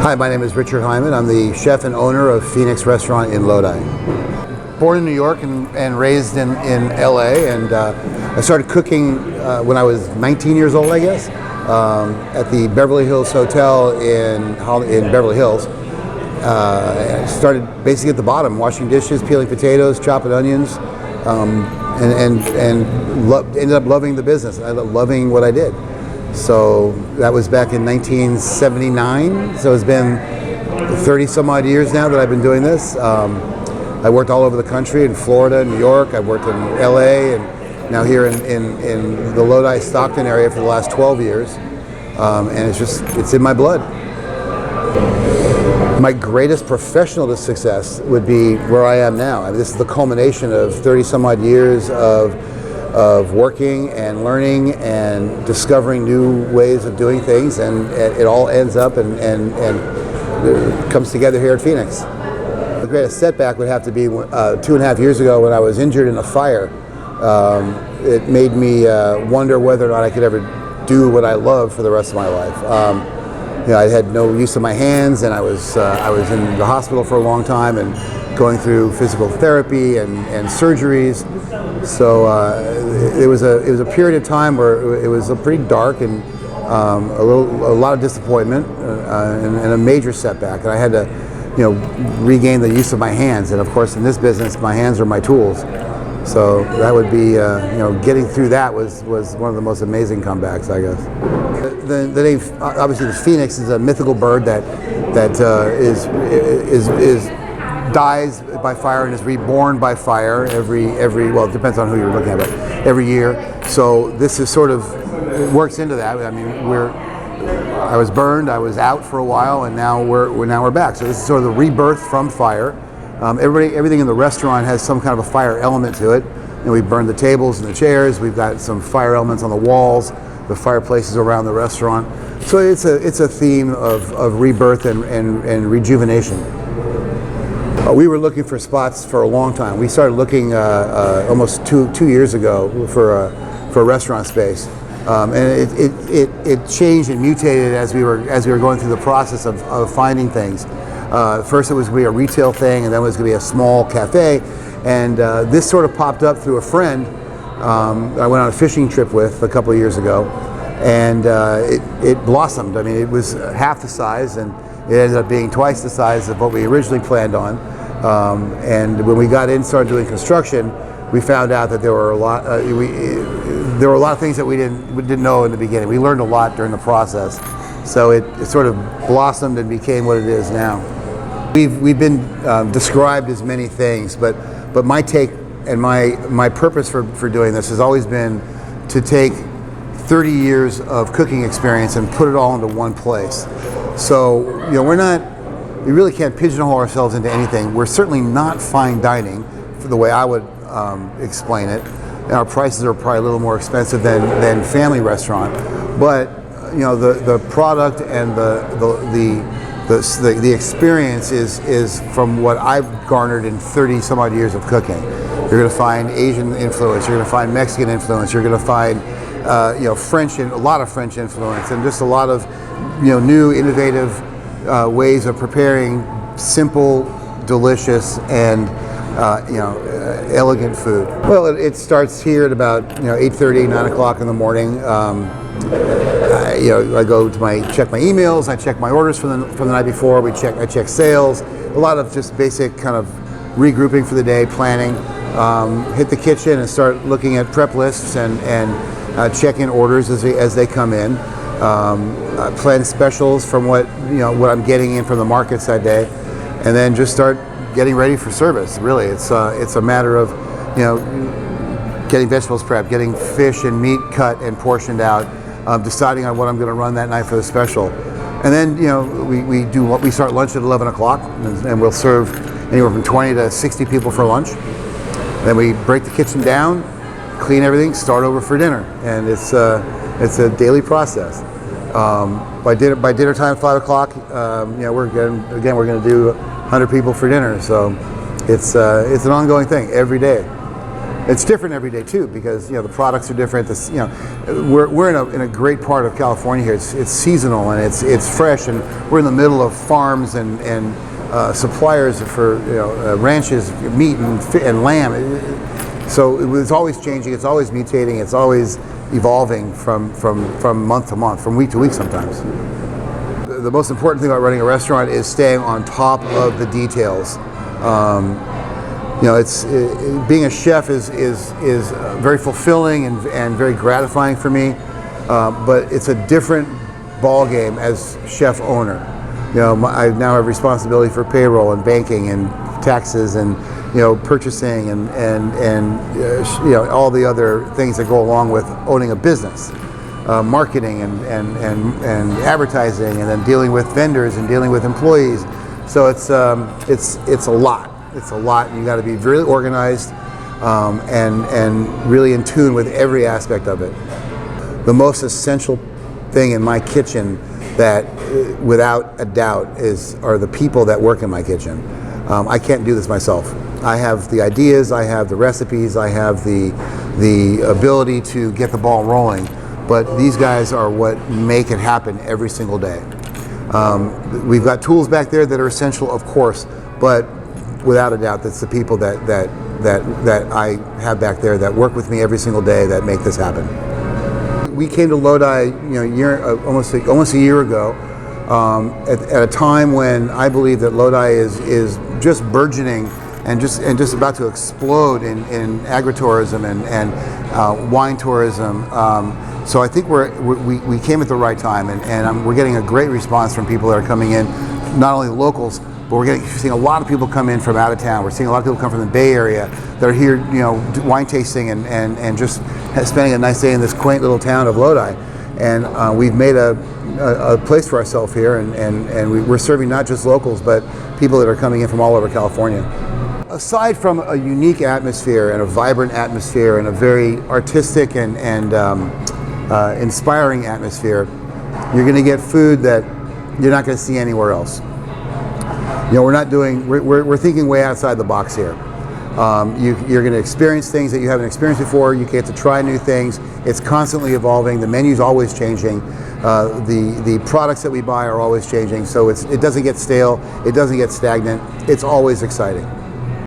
Hi, my name is Richard Hyman. I'm the chef and owner of Fenix restaurant in Lodi. Born in New York and raised in LA, and I started cooking when I was 19 years old, I guess, at the Beverly Hills Hotel in Beverly Hills. I started basically at the bottom, washing dishes, peeling potatoes, chopping onions, and ended up loving the business. I loving what I did. So that was back in 1979. So it's been 30 some odd years now that I've been doing this. I worked all over the country, in Florida, New York. I worked in LA, and now here in the Lodi, Stockton area for the last 12 years. And it's in my blood. My greatest professional success would be where I am now. I mean, this is the culmination of 30 some odd years of working and learning and discovering new ways of doing things, and it all ends up and comes together here at Fenix. The greatest setback would have to be 2.5 years ago when I was injured in a fire. It made me wonder whether or not I could ever do what I love for the rest of my life. I had no use of my hands, and I was in the hospital for a long time and going through physical therapy and surgeries. So it was a period of time where it was pretty dark and a lot of disappointment and a major setback. And I had to, regain the use of my hands. And of course, in this business, my hands are my tools. So that would be, getting through that was one of the most amazing comebacks, I guess. The name, obviously, the Phoenix is a mythical bird that dies by fire and is reborn by fire well, it depends on who you're looking at, but every year. So this is sort of, it works into that. I mean, I was burned, I was out for a while, and now we're back. So this is sort of the rebirth from fire. Everything in the restaurant has some kind of a fire element to it. And we burned the tables and the chairs. We've got some fire elements on the walls, the fireplaces around the restaurant. So it's a theme of rebirth and rejuvenation. We were looking for spots for a long time. We started looking almost two years ago for a restaurant space, and it changed and mutated as we were going through the process of finding things. First, it was going to be a retail thing, and then it was going to be a small cafe. And this sort of popped up through a friend I went on a fishing trip with a couple of years ago, and it blossomed. I mean, it was half the size, and it ended up being twice the size of what we originally planned on. And when we got in, started doing construction, we found out that there were a lot of things that we didn't know in the beginning. We learned a lot during the process, so it sort of blossomed and became what it is now. We've been described as many things, but my take and my purpose for doing this has always been to take 30 years of cooking experience and put it all into one place. So we really can't pigeonhole ourselves into anything. We're certainly not fine dining, for the way I would explain it. Our prices are probably a little more expensive than family restaurant, but the product and the experience is from what I've garnered in 30 some odd years of cooking. You're going to find Asian influence. You're going to find Mexican influence. You're going to find French, and a lot of French influence, and just a lot of new, innovative ways of preparing simple, delicious, and elegant food. Well, it starts here at about 8:30, 9 o'clock in the morning. I go to check my emails. I check my orders from the night before. I check sales. A lot of just basic kind of regrouping for the day, planning. Hit the kitchen and start looking at prep lists and check in orders as they come in. Plan specials from what I'm getting in from the markets that day, and then just start getting ready for service. Really, it's a matter of getting vegetables prepped, getting fish and meat cut and portioned out, deciding on what I'm going to run that night for the special, and then we start lunch at 11 o'clock, and we'll serve anywhere from 20 to 60 people for lunch. Then we break the kitchen down, clean everything, start over for dinner, and it's a daily process. By dinner time, 5 o'clock, we're going to do 100 people for dinner. So it's an ongoing thing every day. It's different every day too, because the products are different. We're in a great part of California here. It's seasonal and it's fresh, and we're in the middle of farms and suppliers for ranches, meat and lamb. So it's always changing. It's always mutating. It's always evolving from month to month, from week to week sometimes. The most important thing about running a restaurant is staying on top of the details. Being a chef is very fulfilling and very gratifying for me, but it's a different ball game as chef owner. I now have responsibility for payroll and banking and taxes and purchasing and all the other things that go along with owning a business, marketing and advertising, and then dealing with vendors and dealing with employees. So it's a lot. It's a lot, and you got to be really organized and really in tune with every aspect of it. The most essential thing in my kitchen, that without a doubt are the people that work in my kitchen. I can't do this myself. I have the ideas, I have the recipes, I have the ability to get the ball rolling, but these guys are what make it happen every single day. We've got tools back there that are essential, of course, but without a doubt, that's the people that I have back there that work with me every single day that make this happen. We came to Lodi, almost a year ago, at a time when I believe that Lodi is just burgeoning and just about to explode in agritourism and wine tourism. So I think we came at the right time, and we're getting a great response from people that are coming in, not only locals, but we're seeing a lot of people come in from out of town. We're seeing a lot of people come from the Bay Area that are here, wine tasting and just spending a nice day in this quaint little town of Lodi. And we've made a place for ourselves here, and we're serving not just locals, but people that are coming in from all over California. Aside from a unique atmosphere and a vibrant atmosphere and a very artistic and inspiring atmosphere, you're going to get food that you're not going to see anywhere else. We're thinking way outside the box here. You're going to experience things that you haven't experienced before. You get to try new things. It's constantly evolving. The menu's always changing. The products that we buy are always changing. So it doesn't get stale. It doesn't get stagnant. It's always exciting.